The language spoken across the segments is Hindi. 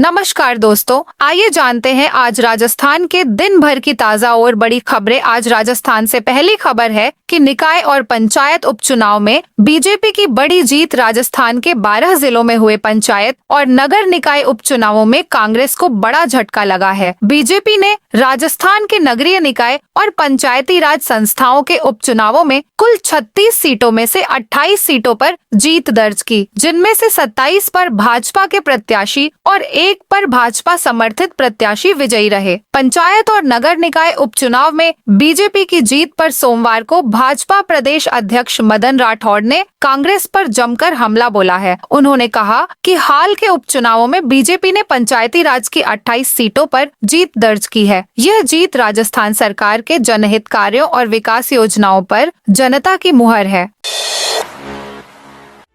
नमस्कार दोस्तों, आइए जानते हैं आज राजस्थान के दिन भर की ताजा और बड़ी खबरें। आज राजस्थान से पहली खबर है कि निकाय और पंचायत उपचुनाव में बीजेपी की बड़ी जीत। राजस्थान के 12 जिलों में हुए पंचायत और नगर निकाय उपचुनावों में कांग्रेस को बड़ा झटका लगा है। बीजेपी ने राजस्थान के नगरीय निकाय और पंचायती राज संस्थाओं के उपचुनावों में कुल 36 सीटों में से 28 सीटों पर जीत दर्ज की, जिनमें से 27 पर भाजपा के प्रत्याशी और एक पर भाजपा समर्थित प्रत्याशी विजयी रहे। पंचायत और नगर निकाय उपचुनाव में बीजेपी की जीत पर सोमवार को भाजपा प्रदेश अध्यक्ष मदन राठौड़ ने कांग्रेस पर जमकर हमला बोला है। उन्होंने कहा कि हाल के उपचुनावों में बीजेपी ने पंचायती राज की 28 सीटों पर जीत दर्ज की है। यह जीत राजस्थान सरकार के जनहित कार्यों और विकास योजनाओं पर जनता की मुहर है।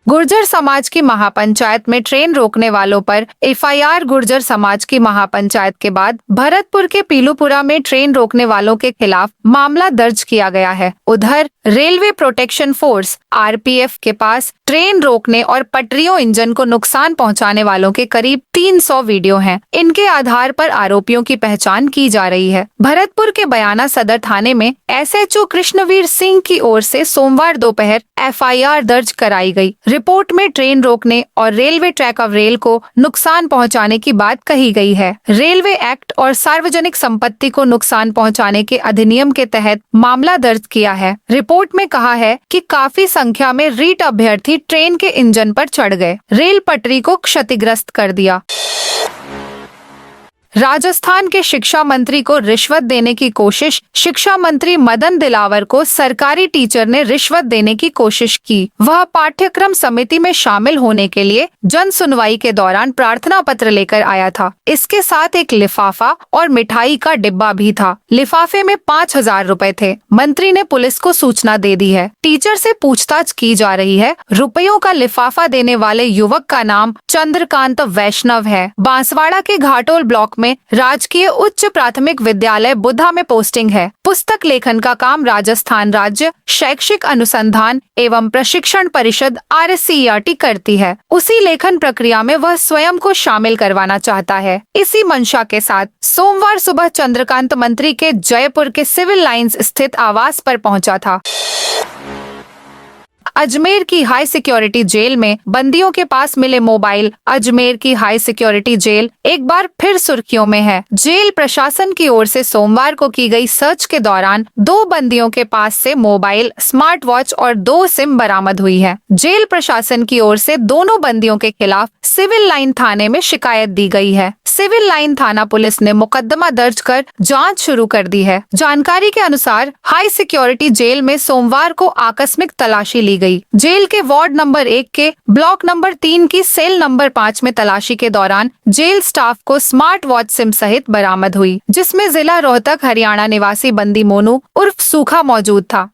गुर्जर समाज की महापंचायत में ट्रेन रोकने वालों पर एफआईआर। गुर्जर समाज की महापंचायत के बाद भरतपुर के पीलूपुरा में ट्रेन रोकने वालों के खिलाफ मामला दर्ज किया गया है। उधर रेलवे प्रोटेक्शन फोर्स आरपीएफ के पास ट्रेन रोकने और पटरियों इंजन को नुकसान पहुंचाने वालों के करीब 300 वीडियो हैं। इनके आधार पर आरोपियों की पहचान की जा रही है। भरतपुर के बयाना सदर थाने में एसएचओ कृष्णवीर सिंह की ओर से सोमवार दोपहर एफआईआर दर्ज कराई गई। रिपोर्ट में ट्रेन रोकने और रेलवे ट्रैक ऑफ रेल को नुकसान पहुंचाने की बात कही गई है। रेलवे एक्ट और सार्वजनिक संपत्ति को नुकसान पहुंचाने के अधिनियम के तहत मामला दर्ज किया है। रिपोर्ट में कहा है कि काफी संख्या में रीट अभ्यर्थी ट्रेन के इंजन पर चढ़ गए, रेल पटरी को क्षतिग्रस्त कर दिया। राजस्थान के शिक्षा मंत्री को रिश्वत देने की कोशिश। शिक्षा मंत्री मदन दिलावर को सरकारी टीचर ने रिश्वत देने की कोशिश की। वह पाठ्यक्रम समिति में शामिल होने के लिए जन सुनवाई के दौरान प्रार्थना पत्र लेकर आया था। इसके साथ एक लिफाफा और मिठाई का डिब्बा भी था। लिफाफे में 5,000 रुपए थे। मंत्री ने पुलिस को सूचना दे दी है। टीचर से पूछताछ की जा रही है। रुपयों का लिफाफा देने वाले युवक का नाम चंद्रकांत वैष्णव है। बांसवाड़ा के घाटोल ब्लॉक में राजकीय उच्च प्राथमिक विद्यालय बुधा में पोस्टिंग है। पुस्तक लेखन का काम राजस्थान राज्य शैक्षिक अनुसंधान एवं प्रशिक्षण परिषद RSCERT करती है। उसी लेखन प्रक्रिया में वह स्वयं को शामिल करवाना चाहता है। इसी मंशा के साथ सोमवार सुबह चंद्रकांत मंत्री के जयपुर के सिविल लाइंस स्थित आवास पर पहुंचा था। अजमेर की हाई सिक्योरिटी जेल में बंदियों के पास मिले मोबाइल। अजमेर की हाई सिक्योरिटी जेल एक बार फिर सुर्खियों में है। जेल प्रशासन की ओर से सोमवार को की गई सर्च के दौरान 2 बंदियों के पास से मोबाइल, स्मार्ट वॉच और 2 सिम बरामद हुई है। जेल प्रशासन की ओर से दोनों बंदियों के खिलाफ सिविल लाइन थाने में शिकायत दी गई है। सिविल लाइन थाना पुलिस ने मुकदमा दर्ज कर जांच शुरू कर दी है। जानकारी के अनुसार हाई सिक्योरिटी जेल में सोमवार को आकस्मिक तलाशी ली गई। जेल के वार्ड नंबर 1 के ब्लॉक नंबर 3 की सेल नंबर 5 में तलाशी के दौरान जेल स्टाफ को स्मार्ट वॉच सिम सहित बरामद हुई, जिसमें जिला रोहतक हरियाणा निवासी बंदी मोनू उर्फ सूखा मौजूद था।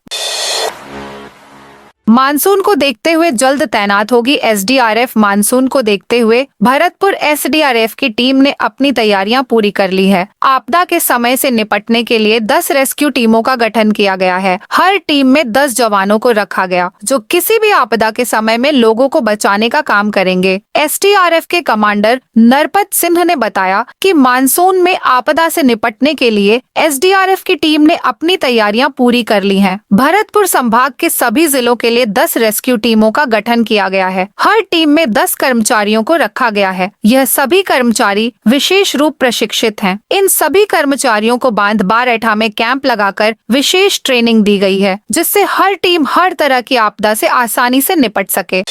मानसून को देखते हुए जल्द तैनात होगी एसडीआरएफ। मानसून को देखते हुए भरतपुर एसडीआरएफ की टीम ने अपनी तैयारियां पूरी कर ली है। आपदा के समय से निपटने के लिए 10 रेस्क्यू टीमों का गठन किया गया है। हर टीम में 10 जवानों को रखा गया, जो किसी भी आपदा के समय में लोगों को बचाने का काम करेंगे। एसडीआरएफ के कमांडर नरपत सिंह ने बताया कि मानसून में आपदा से निपटने के लिए एसडीआरएफ की टीम ने अपनी तैयारियां पूरी कर ली हैं। भरतपुर संभाग के सभी जिलों के लिए 10 रेस्क्यू टीमों का गठन किया गया है। हर टीम में 10 कर्मचारियों को रखा गया है। यह सभी कर्मचारी विशेष रूप प्रशिक्षित हैं। इन सभी कर्मचारियों को बांध बारैठा में कैंप लगाकर विशेष ट्रेनिंग दी गई है, जिससे हर टीम हर तरह की आपदा से आसानी से निपट सके।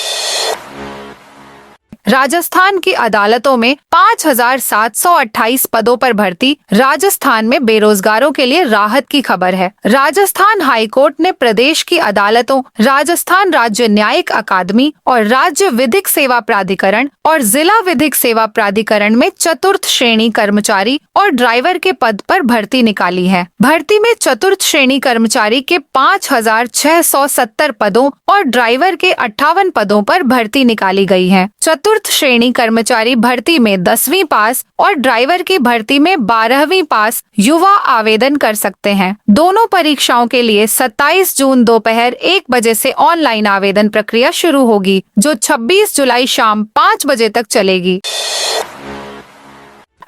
राजस्थान की अदालतों में 5,728 पदों पर भर्ती। राजस्थान में बेरोजगारों के लिए राहत की खबर है। राजस्थान हाईकोर्ट ने प्रदेश की अदालतों, राजस्थान राज्य न्यायिक अकादमी और राज्य विधिक सेवा प्राधिकरण और जिला विधिक सेवा प्राधिकरण में चतुर्थ श्रेणी कर्मचारी और ड्राइवर के पद पर भर्ती निकाली है। भर्ती में चतुर्थ श्रेणी कर्मचारी के 5,670 पदों और ड्राइवर के 58 पदों पर भर्ती निकाली गई है। चतुर्थ श्रेणी कर्मचारी भर्ती में 10वीं पास और ड्राइवर की भर्ती में 12वीं पास युवा आवेदन कर सकते हैं। दोनों परीक्षाओं के लिए 27 जून दोपहर 1 बजे से ऑनलाइन आवेदन प्रक्रिया शुरू होगी, जो 26 जुलाई शाम 5 बजे तक चलेगी।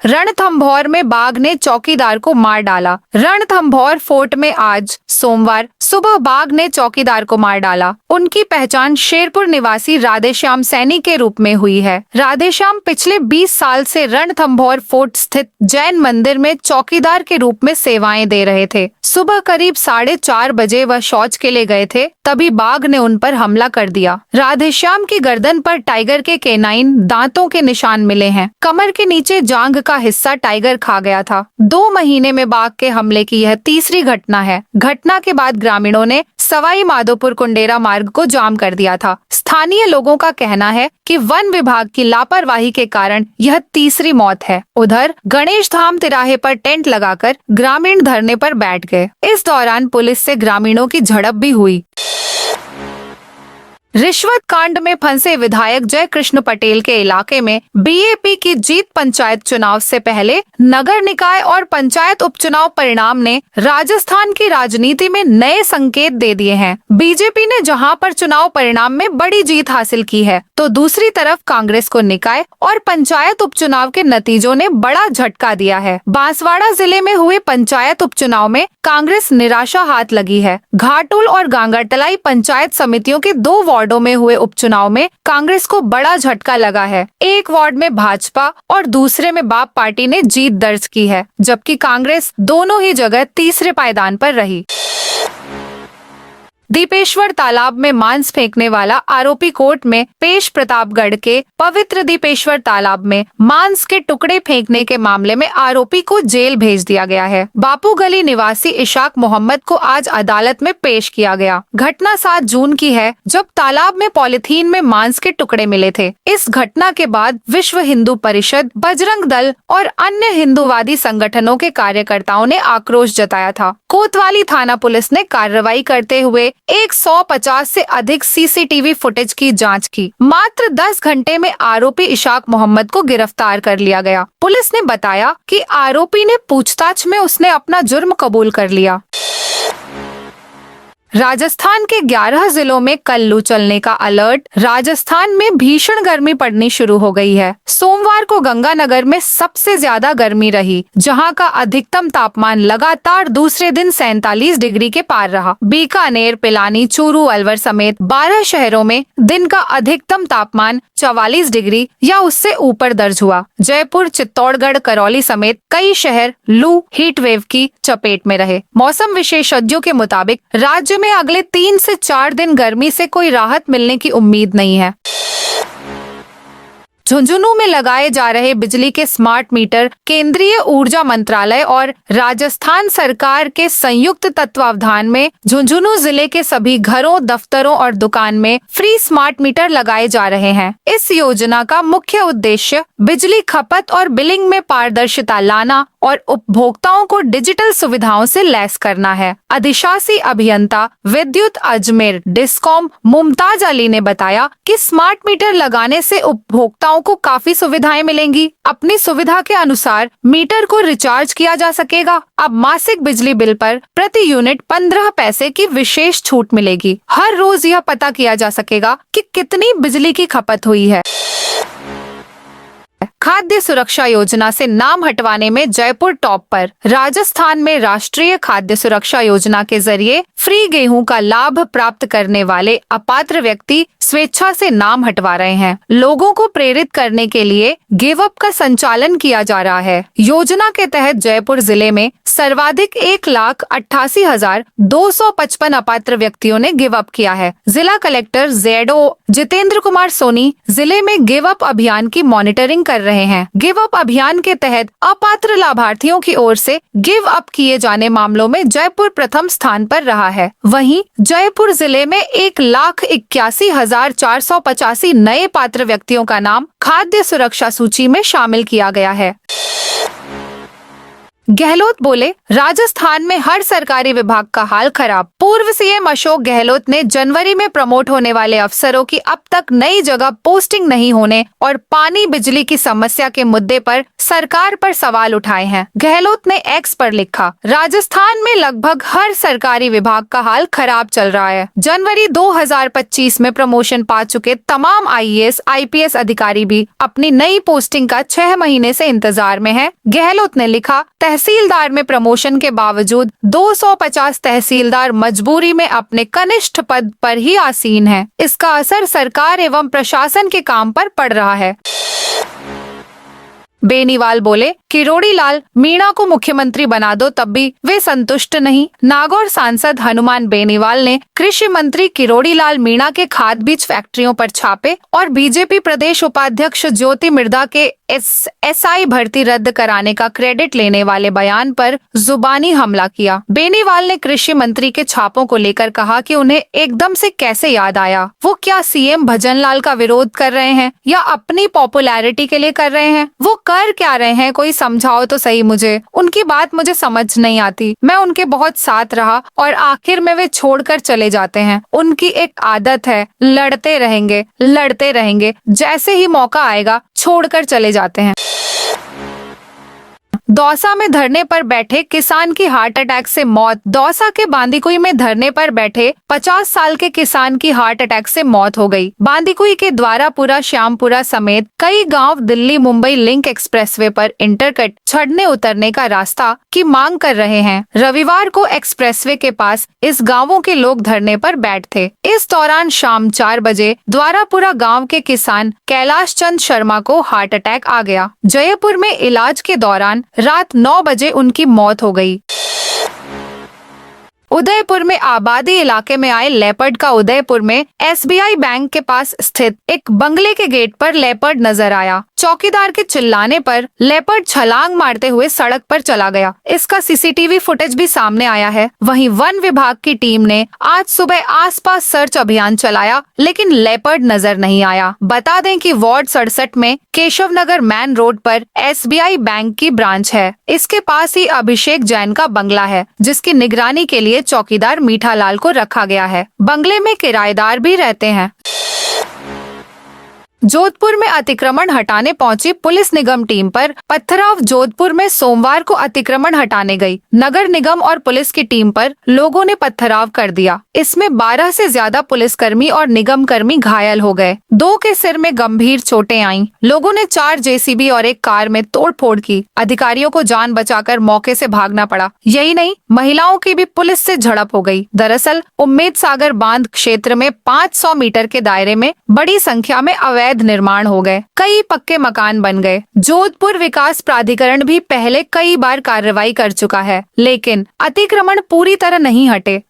रणथंभौर में बाघ ने चौकीदार को मार डाला। रणथंभौर फोर्ट में आज सोमवार सुबह बाघ ने चौकीदार को मार डाला। उनकी पहचान शेरपुर निवासी राधेश्याम सैनी के रूप में हुई है। राधेश्याम पिछले 20 साल से रणथंभौर फोर्ट स्थित जैन मंदिर में चौकीदार के रूप में सेवाएं दे रहे थे। सुबह करीब 4:30 बजे वह शौच के लिए गए थे, तभी बाघ ने उन पर हमला कर दिया। राधेश्याम की गर्दन पर टाइगर के केनाइन दांतों के निशान मिले हैं। कमर के नीचे जांघ का हिस्सा टाइगर खा गया था। 2 महीने में बाघ के हमले की यह तीसरी घटना है। घटना के बाद ग्रामीणों ने सवाई माधोपुर कुंडेरा मार्ग को जाम कर दिया था। स्थानीय लोगों का कहना है कि वन विभाग की लापरवाही के कारण यह तीसरी मौत है। उधर गणेश धाम तिराहे पर टेंट लगाकर ग्रामीण धरने पर बैठ गए। इस दौरान पुलिस से ग्रामीणों की झड़प भी हुई। रिश्वत कांड में फंसे विधायक जय कृष्ण पटेल के इलाके में बीएपी की जीत। पंचायत चुनाव से पहले नगर निकाय और पंचायत उपचुनाव परिणाम ने राजस्थान की राजनीति में नए संकेत दे दिए हैं। बीजेपी ने जहां पर चुनाव परिणाम में बड़ी जीत हासिल की है, तो दूसरी तरफ कांग्रेस को निकाय और पंचायत उपचुनाव के नतीजों ने बड़ा झटका दिया है। बांसवाड़ा जिले में हुए पंचायत उपचुनाव में कांग्रेस निराशा हाथ लगी है। घाटुल और गांगरतलाई पंचायत समितियों के 2 वार्डों में हुए उपचुनाव में कांग्रेस को बड़ा झटका लगा है। एक वार्ड में भाजपा और दूसरे में बाप पार्टी ने जीत दर्ज की है, जबकि कांग्रेस दोनों ही जगह तीसरे पायदान पर रही। दीपेश्वर तालाब में मांस फेंकने वाला आरोपी कोर्ट में पेश। प्रतापगढ़ के पवित्र दीपेश्वर तालाब में मांस के टुकड़े फेंकने के मामले में आरोपी को जेल भेज दिया गया है। बापू गली निवासी इशाक मोहम्मद को आज अदालत में पेश किया गया। घटना 7 जून की है, जब तालाब में पॉलिथीन में मांस के टुकड़े मिले थे। इस घटना के बाद विश्व हिंदू परिषद, बजरंग दल और अन्य हिंदूवादी संगठनों के कार्यकर्ताओं ने आक्रोश जताया था। कोतवाली थाना पुलिस ने कार्रवाई करते हुए 150 से अधिक सीसीटीवी फुटेज की जांच की। मात्र 10 घंटे में आरोपी इशाक मोहम्मद को गिरफ्तार कर लिया गया। पुलिस ने बताया कि आरोपी ने पूछताछ में उसने अपना जुर्म कबूल कर लिया। राजस्थान के 11 जिलों में कल लू चलने का अलर्ट। राजस्थान में भीषण गर्मी पड़नी शुरू हो गई है। सोमवार को गंगानगर में सबसे ज्यादा गर्मी रही, जहां का अधिकतम तापमान लगातार दूसरे दिन 47 डिग्री के पार रहा। बीकानेर, पिलानी, चूरू, अलवर समेत 12 शहरों में दिन का अधिकतम तापमान 44 डिग्री या उससे ऊपर दर्ज हुआ। जयपुर, चित्तौड़गढ़, करौली समेत कई शहर लू हीट वेव की चपेट में रहे। मौसम विशेषज्ञों के मुताबिक राज्य में अगले 3 से 4 दिन गर्मी से कोई राहत मिलने की उम्मीद नहीं है। झुंझुनू में लगाए जा रहे बिजली के स्मार्ट मीटर केंद्रीय ऊर्जा मंत्रालय और राजस्थान सरकार के संयुक्त तत्वावधान में झुंझुनू जिले के सभी घरों, दफ्तरों और दुकान में फ्री स्मार्ट मीटर लगाए जा रहे हैं। इस योजना का मुख्य उद्देश्य बिजली खपत और बिलिंग में पारदर्शिता लाना और उपभोक्ताओं को डिजिटल सुविधाओं से लैस करना है। अधिशासी अभियंता विद्युत अजमेर डिस्कॉम मुमताज अली ने बताया कि स्मार्ट मीटर लगाने से उपभोक्ताओं को काफी सुविधाएं मिलेंगी। अपनी सुविधा के अनुसार मीटर को रिचार्ज किया जा सकेगा। अब मासिक बिजली बिल पर प्रति यूनिट 15 पैसे की विशेष छूट मिलेगी। हर रोज यह पता किया जा सकेगा कि कितनी बिजली की खपत हुई है। खाद्य सुरक्षा योजना से नाम हटवाने में जयपुर टॉप पर। राजस्थान में राष्ट्रीय खाद्य सुरक्षा योजना के जरिए फ्री गेहूं का लाभ प्राप्त करने वाले अपात्र व्यक्ति स्वेच्छा से नाम हटवा रहे हैं। लोगों को प्रेरित करने के लिए गिव अप का संचालन किया जा रहा है। योजना के तहत जयपुर जिले में सर्वाधिक 1,88,255 अपात्र व्यक्तियों ने गिव अप किया है। जिला कलेक्टर ZO जितेंद्र कुमार सोनी जिले में गिव अप अभियान की मॉनिटरिंग कर रहे हैं। गिव अप अभियान के तहत अपात्र लाभार्थियों की ओर से गिव अप किए जाने मामलों में जयपुर प्रथम स्थान पर रहा है। वहीं जयपुर जिले में 1,81,485 नए पात्र व्यक्तियों का नाम खाद्य सुरक्षा सूची में शामिल किया गया है। गहलोत बोले, राजस्थान में हर सरकारी विभाग का हाल खराब। पूर्व सीएम अशोक गहलोत ने जनवरी में प्रमोट होने वाले अफसरों की अब तक नई जगह पोस्टिंग नहीं होने और पानी बिजली की समस्या के मुद्दे पर सरकार पर सवाल उठाए हैं। गहलोत ने एक्स पर लिखा, राजस्थान में लगभग हर सरकारी विभाग का हाल खराब चल रहा है। जनवरी 2025 में प्रमोशन पा चुके तमाम आईएएस, आईपीएस अधिकारी भी अपनी नई पोस्टिंग का 6 महीने से इंतजार में हैं। गहलोत ने लिखा, तहसीलदार में प्रमोशन के बावजूद 250 तहसीलदार मजबूरी में अपने कनिष्ठ पद पर ही आसीन हैं। इसका असर सरकार एवं प्रशासन के काम पर पड़ रहा है। बेनीवाल बोले, किरोड़ी लाल मीणा को मुख्यमंत्री बना दो तब भी वे संतुष्ट नहीं। नागौर सांसद हनुमान बेनीवाल ने कृषि मंत्री किरोड़ी लाल मीणा के खाद बीज फैक्ट्रियों पर छापे और बीजेपी प्रदेश उपाध्यक्ष ज्योति मिर्धा के एसआई भर्ती रद्द कराने का क्रेडिट लेने वाले बयान पर जुबानी हमला किया। बेनीवाल ने कृषि मंत्री के छापों को लेकर कहा कि उन्हें एकदम से कैसे याद आया। वो क्या सीएम भजनलाल का विरोध कर रहे हैं या अपनी पॉपुलैरिटी के लिए कर रहे हैं? वो कर क्या रहे हैं, कोई समझाओ तो सही मुझे। उनकी बात मुझे समझ नहीं आती। मैं उनके बहुत साथ रहा और आखिर में वे छोड़कर चले जाते हैं। उनकी एक आदत है, लड़ते रहेंगे, जैसे ही मौका आएगा छोड़कर चले जाते हैं। दौसा में धरने पर बैठे किसान की हार्ट अटैक से मौत। दौसा के बांदीकुई में धरने पर बैठे 50 साल के किसान की हार्ट अटैक से मौत हो गई। बांदीकुई के द्वारापुरा, श्यामपुरा समेत कई गांव दिल्ली मुंबई लिंक एक्सप्रेसवे पर इंटरकट चढ़ने उतरने का रास्ता की मांग कर रहे हैं। रविवार को एक्सप्रेसवे के पास इस गांवों के लोग धरने पर बैठे। इस दौरान शाम 4 बजे द्वारापुरा गाँव के किसान कैलाश चंद शर्मा को हार्ट अटैक आ गया। जयपुर में इलाज के दौरान रात 9 बजे उनकी मौत हो गई। उदयपुर में आबादी इलाके में आए लेपर्ड का उदयपुर में एसबीआई बैंक के पास स्थित एक बंगले के गेट पर लेपर्ड नजर आया। चौकीदार के चिल्लाने पर लेपर्ड छलांग मारते हुए सड़क पर चला गया। इसका सीसीटीवी फुटेज भी सामने आया है। वहीं वन विभाग की टीम ने आज सुबह आसपास सर्च अभियान चलाया, लेकिन लेपर्ड नजर नहीं आया। बता दें कि वार्ड 67 में केशव नगर मैन रोड पर एसबीआई बैंक की ब्रांच है। इसके पास ही अभिषेक जैन का बंगला है, जिसकी निगरानी के लिए चौकीदार मीठालाल को रखा गया है। बंगले में किराएदार भी रहते हैं। जोधपुर में अतिक्रमण हटाने पहुंची पुलिस निगम टीम पर पथराव। जोधपुर में सोमवार को अतिक्रमण हटाने गई नगर निगम और पुलिस की टीम पर लोगों ने पथराव कर दिया। इसमें 12 से ज्यादा पुलिसकर्मी और निगम कर्मी घायल हो गए। 2 के सिर में गंभीर चोटें आईं। लोगों ने 4 जेसीबी और एक कार में तोड़फोड़ की। अधिकारियों को जान बचाकर मौके से भागना पड़ा। यही नहीं, महिलाओं की भी पुलिस से झड़प हो गई। दरअसल उम्मेद सागर बांध क्षेत्र में 500 मीटर के दायरे में बड़ी संख्या में अवैध निर्माण हो गए। कई पक्के मकान बन गए। जोधपुर विकास प्राधिकरण भी पहले कई बार कार्रवाई कर चुका है, लेकिन अतिक्रमण पूरी तरह नहीं हटे।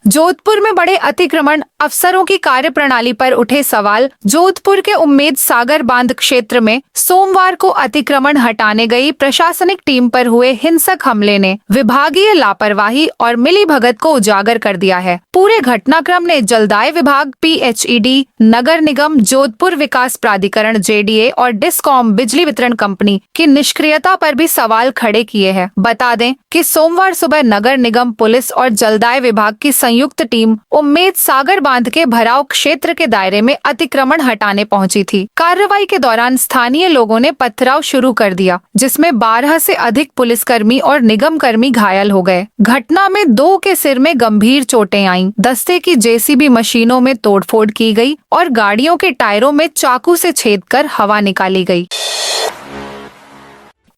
जोधपुर में बड़े अतिक्रमण अफसरों की कार्यप्रणाली पर उठे सवाल। जोधपुर के उम्मेद सागर बांध क्षेत्र में सोमवार को अतिक्रमण हटाने गई प्रशासनिक टीम पर हुए हिंसक हमले ने विभागीय लापरवाही और मिलीभगत को उजागर कर दिया है। पूरे घटनाक्रम ने जलदाय विभाग, पीएचईडी, नगर निगम, जोधपुर विकास प्राधिकरण जेडीए और डिस्कॉम बिजली वितरण कंपनी की निष्क्रियता पर भी सवाल खड़े किए हैं। बता दें कि सोमवार सुबह नगर निगम, पुलिस और जलदाय विभाग की संयुक्त टीम उम्मेद सागर बांध के भराव क्षेत्र के दायरे में अतिक्रमण हटाने पहुंची थी। कार्रवाई के दौरान स्थानीय लोगों ने पथराव शुरू कर दिया, जिसमें 12 से अधिक पुलिसकर्मी और निगम कर्मी घायल हो गए। घटना में 2 के सिर में गंभीर चोटें आईं। दस्ते की जेसीबी मशीनों में तोड़फोड़ की गई और गाड़ियों के टायरों में चाकू से छेदकर हवा निकाली गई।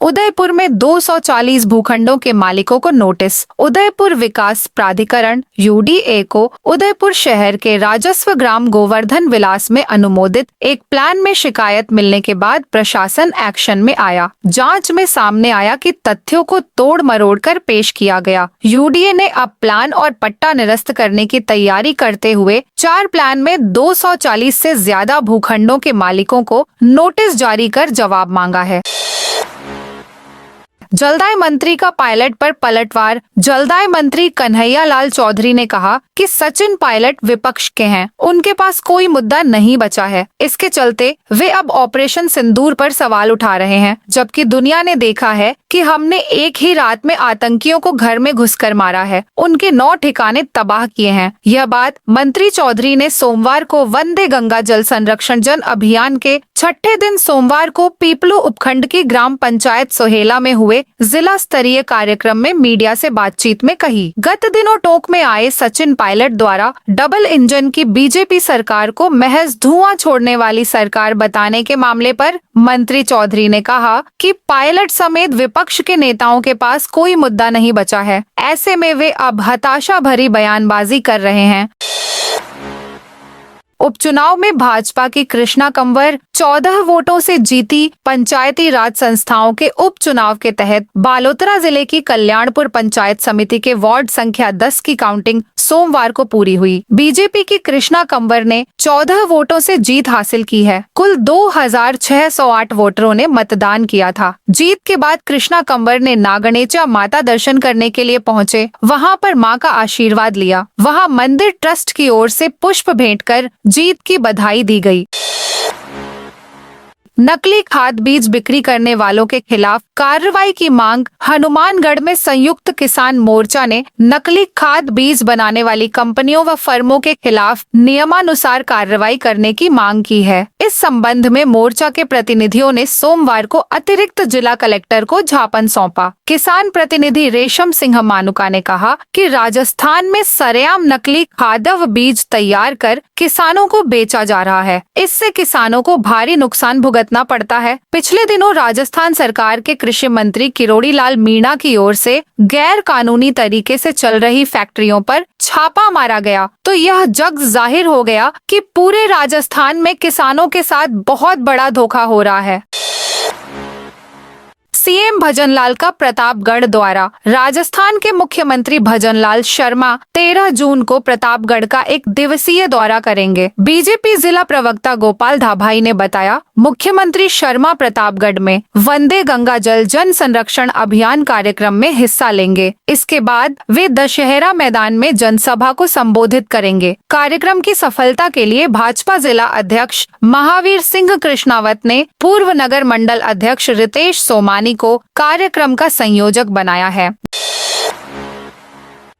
उदयपुर में 240 भूखंडों के मालिकों को नोटिस। उदयपुर विकास प्राधिकरण यूडीए को उदयपुर शहर के राजस्व ग्राम गोवर्धन विलास में अनुमोदित एक प्लान में शिकायत मिलने के बाद प्रशासन एक्शन में आया। जांच में सामने आया कि तथ्यों को तोड़ मरोड़ कर पेश किया गया। यूडीए ने अब प्लान और पट्टा निरस्त करने की तैयारी करते हुए 4 प्लान में 240 से ज्यादा भूखंडों के मालिकों को नोटिस जारी कर जवाब मांगा है। जलदाय मंत्री का पायलट पर पलटवार। जलदाय मंत्री कन्हैया लाल चौधरी ने कहा कि सचिन पायलट विपक्ष के हैं, उनके पास कोई मुद्दा नहीं बचा है। इसके चलते वे अब ऑपरेशन सिंदूर पर सवाल उठा रहे हैं, जबकि दुनिया ने देखा है कि हमने एक ही रात में आतंकियों को घर में घुसकर मारा है, उनके 9 ठिकाने तबाह किए हैं। यह बात मंत्री चौधरी ने सोमवार को वंदे गंगा जल संरक्षण जन अभियान के छठे दिन सोमवार को पीपलू उपखंड की ग्राम पंचायत सोहेला में हुए जिला स्तरीय कार्यक्रम में मीडिया से बातचीत में कही। गत दिनों टोंक में आए सचिन पायलट द्वारा डबल इंजन की बीजेपी सरकार को महज धुआं छोड़ने वाली सरकार बताने के मामले पर मंत्री चौधरी ने कहा कि पायलट समेत विपक्ष के नेताओं के पास कोई मुद्दा नहीं बचा है। ऐसे में वे अब हताशा भरी बयानबाजी कर रहे हैं। उपचुनाव में भाजपा की कृष्णा कंवर 14 वोटों से जीती। पंचायती राज संस्थाओं के उपचुनाव के तहत बालोतरा जिले की कल्याणपुर पंचायत समिति के वार्ड संख्या 10 की काउंटिंग सोमवार को पूरी हुई। बीजेपी की कृष्णा कंवर ने 14 वोटों से जीत हासिल की है। कुल 2608 वोटरों ने मतदान किया था। जीत के बाद कृष्णा कंवर ने नागणेचा माता दर्शन करने के लिए पहुंचे। वहां पर मां का आशीर्वाद लिया। वहां मंदिर ट्रस्ट की ओर से पुष्प भेंट कर जीत की बधाई दी गई। नकली खाद बीज बिक्री करने वालों के खिलाफ कार्रवाई की मांग। हनुमानगढ़ में संयुक्त किसान मोर्चा ने नकली खाद बीज बनाने वाली कंपनियों व फर्मों के खिलाफ नियमानुसार कार्रवाई करने की मांग की है। इस संबंध में मोर्चा के प्रतिनिधियों ने सोमवार को अतिरिक्त जिला कलेक्टर को ज्ञापन सौंपा। किसान प्रतिनिधि रेशम सिंह मानुका ने कहा कि राजस्थान में सरेआम नकली खाद्य बीज तैयार कर किसानों को बेचा जा रहा है। इससे किसानों को भारी नुकसान भुगतना पड़ता है। पिछले दिनों राजस्थान सरकार के कृषि मंत्री किरोड़ी लाल मीणा की ओर से गैर कानूनी तरीके से चल रही फैक्ट्रियों पर छापा मारा गया, तो यह जग जाहिर हो गया कि पूरे राजस्थान में किसानों के साथ बहुत बड़ा धोखा हो रहा है। सीएम भजनलाल का प्रतापगढ़ दौरा। राजस्थान के मुख्यमंत्री भजनलाल शर्मा 13 जून को प्रतापगढ़ का एक दिवसीय दौरा करेंगे। बीजेपी जिला प्रवक्ता गोपाल धाभाई ने बताया, मुख्यमंत्री शर्मा प्रतापगढ़ में वंदे गंगा जल जन संरक्षण अभियान कार्यक्रम में हिस्सा लेंगे। इसके बाद वे दशहरा मैदान में जनसभा को संबोधित करेंगे। कार्यक्रम की सफलता के लिए भाजपा जिला अध्यक्ष महावीर सिंह कृष्णावत ने पूर्व नगर मंडल अध्यक्ष रितेश सोमानी को कार्यक्रम का संयोजक बनाया है।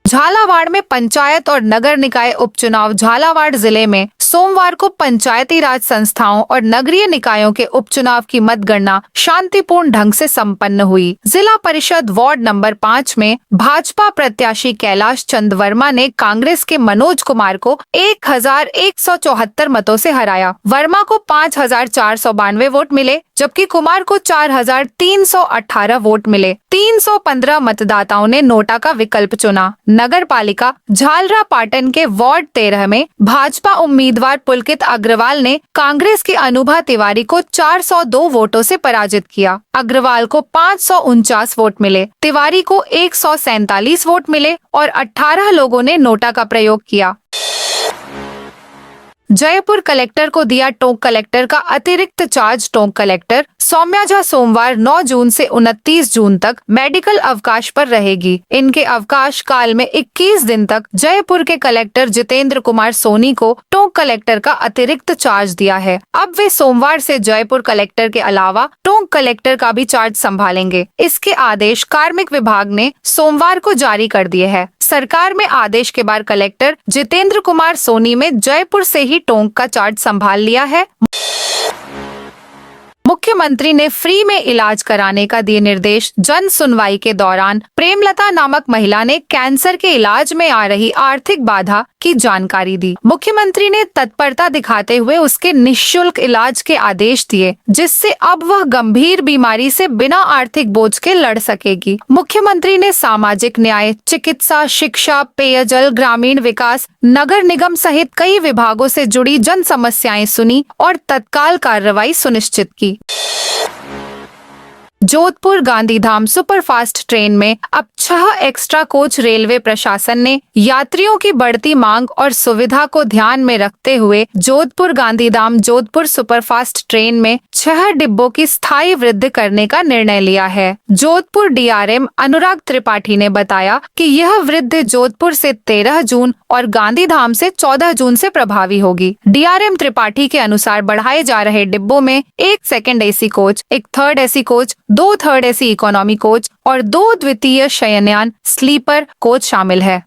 झालावाड़ में पंचायत और नगर निकाय उपचुनाव। झालावाड़ जिले में सोमवार को पंचायती राज संस्थाओं और नगरीय निकायों के उपचुनाव की मतगणना शांतिपूर्ण ढंग से संपन्न हुई। जिला परिषद वार्ड नंबर 5 में भाजपा प्रत्याशी कैलाश चंद वर्मा ने कांग्रेस के मनोज कुमार को 1174 मतों से हराया। वर्मा को 5492 वोट मिले, जबकि कुमार को 4318 वोट मिले। 315 मतदाताओं ने नोटा का विकल्प चुना। नगर पालिका झालरा पाटन के वार्ड 13 में भाजपा उम्मीदवार पुलकित अग्रवाल ने कांग्रेस की अनुभा तिवारी को 402 वोटों से पराजित किया। अग्रवाल को 549 वोट मिले, तिवारी को 147 वोट मिले और 18 लोगों ने नोटा का प्रयोग किया। जयपुर कलेक्टर को दिया टोंक कलेक्टर का अतिरिक्त चार्ज। टोंक कलेक्टर सौम्या झा सोमवार 9 जून से 29 जून तक मेडिकल अवकाश पर रहेगी। इनके अवकाश काल में 21 दिन तक जयपुर के कलेक्टर जितेंद्र कुमार सोनी को टोंक कलेक्टर का अतिरिक्त चार्ज दिया है। अब वे सोमवार से जयपुर कलेक्टर के अलावा टोंक कलेक्टर का भी चार्ज संभालेंगे। इसके आदेश कार्मिक विभाग ने सोमवार को जारी कर दिए हैं। सरकार में आदेश के बाद कलेक्टर जितेंद्र कुमार सोनी में जयपुर से ही टोंक का चार्ज संभाल लिया है। मुख्यमंत्री ने फ्री में इलाज कराने का दिए निर्देश। जन सुनवाई के दौरान प्रेमलता नामक महिला ने कैंसर के इलाज में आ रही आर्थिक बाधा की जानकारी दी। मुख्यमंत्री ने तत्परता दिखाते हुए उसके निःशुल्क इलाज के आदेश दिए, जिससे अब वह गंभीर बीमारी से बिना आर्थिक बोझ के लड़ सकेगी। मुख्यमंत्री ने सामाजिक न्याय, चिकित्सा, शिक्षा, पेयजल, ग्रामीण विकास, नगर निगम सहित कई विभागों से जुड़ी जन समस्याएं सुनी और तत्काल कार्रवाई सुनिश्चित की। जोधपुर गांधीधाम सुपरफास्ट ट्रेन में अब 6 एक्स्ट्रा कोच। रेलवे प्रशासन ने यात्रियों की बढ़ती मांग और सुविधा को ध्यान में रखते हुए जोधपुर गांधीधाम जोधपुर सुपरफास्ट ट्रेन में 6 डिब्बों की स्थायी वृद्धि करने का निर्णय लिया है। जोधपुर डीआरएम अनुराग त्रिपाठी ने बताया कि यह वृद्धि जोधपुर से 13 जून और गांधीधाम से 14 जून से प्रभावी होगी। डीआरएम त्रिपाठी के अनुसार बढ़ाए जा रहे डिब्बों में 1 second AC coach, 1 third AC coach, 2 third AC economy coach और 2 द्वितीय शयनयान स्लीपर कोच शामिल है।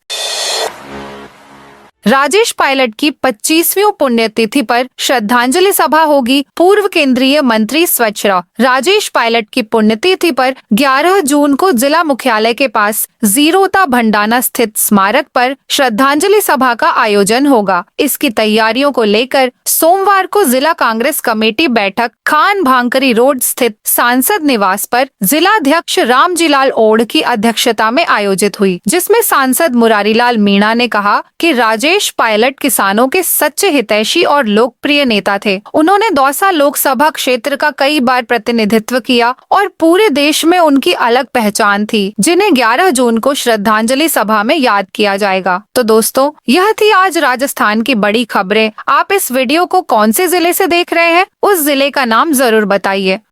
राजेश पायलट की 25वीं पुण्यतिथि पर श्रद्धांजलि सभा होगी। पूर्व केंद्रीय मंत्री स्वच्छता राजेश पायलट की पुण्यतिथि पर 11 जून को जिला मुख्यालय के पास जीरोता भंडाना स्थित स्मारक पर श्रद्धांजलि सभा का आयोजन होगा। इसकी तैयारियों को लेकर सोमवार को जिला कांग्रेस कमेटी बैठक खान भांकरी रोड स्थित सांसद निवास पर जिलाध्यक्ष रामजीलाल ओढ़ की अध्यक्षता में आयोजित हुई, जिसमें सांसद मुरारीलाल मीणा ने कहा कि राजेश पायलट किसानों के सच्चे हितैषी और लोकप्रिय नेता थे। उन्होंने दौसा लोकसभा क्षेत्र का कई बार प्रतिनिधित्व किया और पूरे देश में उनकी अलग पहचान थी, जिन्हें 11 जून को श्रद्धांजलि सभा में याद किया जाएगा। तो दोस्तों, यह थी आज राजस्थान की बड़ी खबरें। आप इस वीडियो को कौन से जिले से देख रहे हैं, उस जिले का नाम जरूर बताइए।